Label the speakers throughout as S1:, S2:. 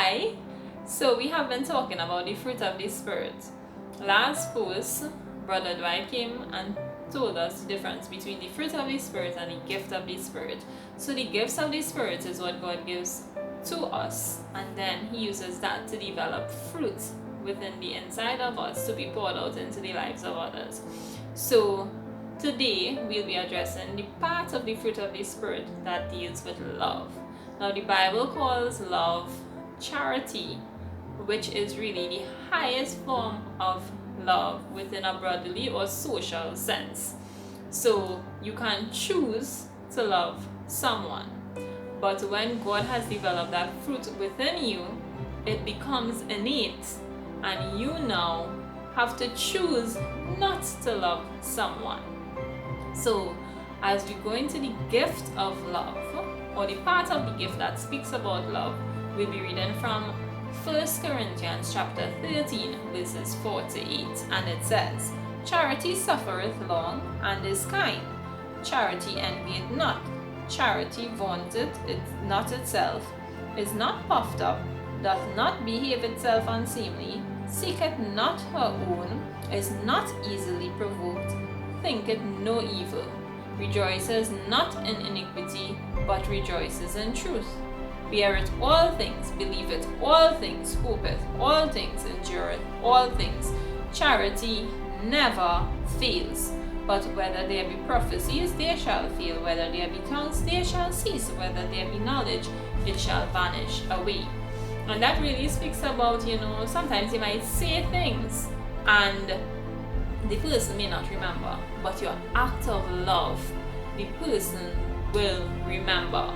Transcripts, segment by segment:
S1: Hi! So we have been talking about the fruit of the Spirit. Last post, Brother Dwight came and told us the difference between the fruit of the Spirit and the gift of the Spirit. So the gifts of the Spirit is what God gives to us, and then He uses that to develop fruit within the inside of us to be poured out into the lives of others. So today we'll be addressing the part of the fruit of the Spirit that deals with love. Now the Bible calls love charity, which is really the highest form of love within a brotherly or social sense. So you can choose to love someone, but when God has developed that fruit within you, it becomes innate, and you now have to choose not to love someone. So as we go into the gift of love, or the part of the gift that speaks about love, we'll be reading from 1 Corinthians chapter 13 verses 4 to 8, and it says, "Charity suffereth long, and is kind. Charity envieth not. Charity vaunteth it not itself, is not puffed up, doth not behave itself unseemly, seeketh not her own, is not easily provoked, thinketh no evil, rejoices not in iniquity, but rejoices in truth, beareth all things, believeth all things, hopeth all things, endureth all things. Charity never fails. But whether there be prophecies, they shall fail. Whether there be tongues, they shall cease. Whether there be knowledge, it shall vanish away." And that really speaks about, sometimes you might say things and the person may not remember, but your act of love, the person will remember.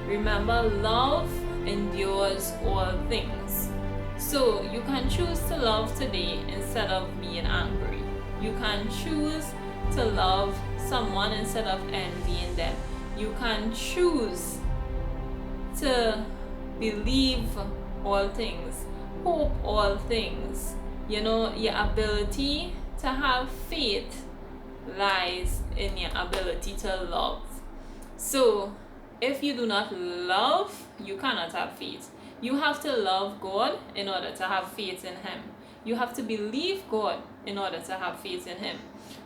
S1: Remember, love endures all things. So you can choose to love today instead of being angry. You can choose to love someone instead of envying them. You can choose to believe all things, hope all things. Your ability to have faith lies in your ability to love. So if you do not love, you cannot have faith. You have to love God in order to have faith in Him. You have to believe God in order to have faith in Him.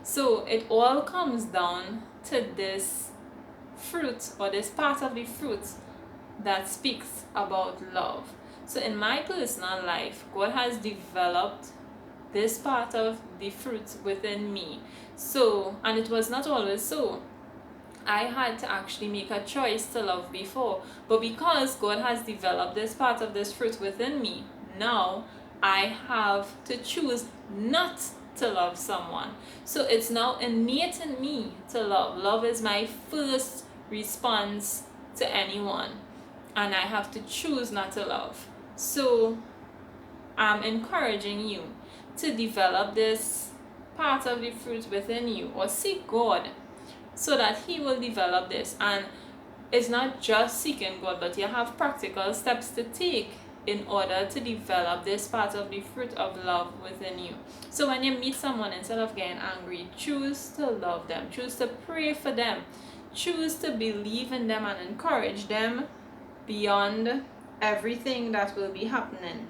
S1: So it all comes down to this fruit, or this part of the fruit that speaks about love. So in my personal life, God has developed this part of the fruit within me. So, and it was not always so. I had to actually make a choice to love before. But because God has developed this part of this fruit within me, now I have to choose not to love someone. So it's now innate in me to love. Love is my first response to anyone, and I have to choose not to love. So I'm encouraging you to develop this part of the fruit within you, or seek God so that He will develop this. And it's not just seeking God, but you have practical steps to take in order to develop this part of the fruit of love within you. So when you meet someone, instead of getting angry, choose to love them, choose to pray for them, choose to believe in them and encourage them beyond everything that will be happening.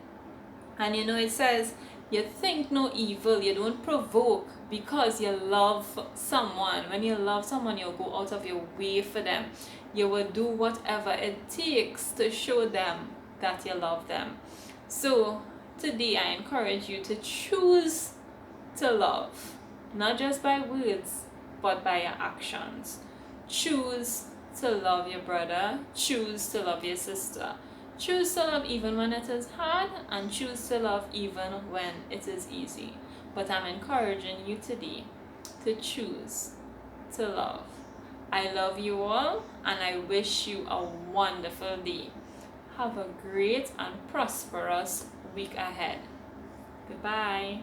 S1: And it says, you think no evil, you don't provoke, because you love someone. When you love someone, you'll go out of your way for them. You will do whatever it takes to show them that you love them. So today I encourage you to choose to love, not just by words, but by your actions. Choose to love your brother, choose to love your sister. Choose to love even when it is hard, and choose to love even when it is easy. But I'm encouraging you today to choose to love. I love you all, and I wish you a wonderful day. Have a great and prosperous week ahead. Goodbye.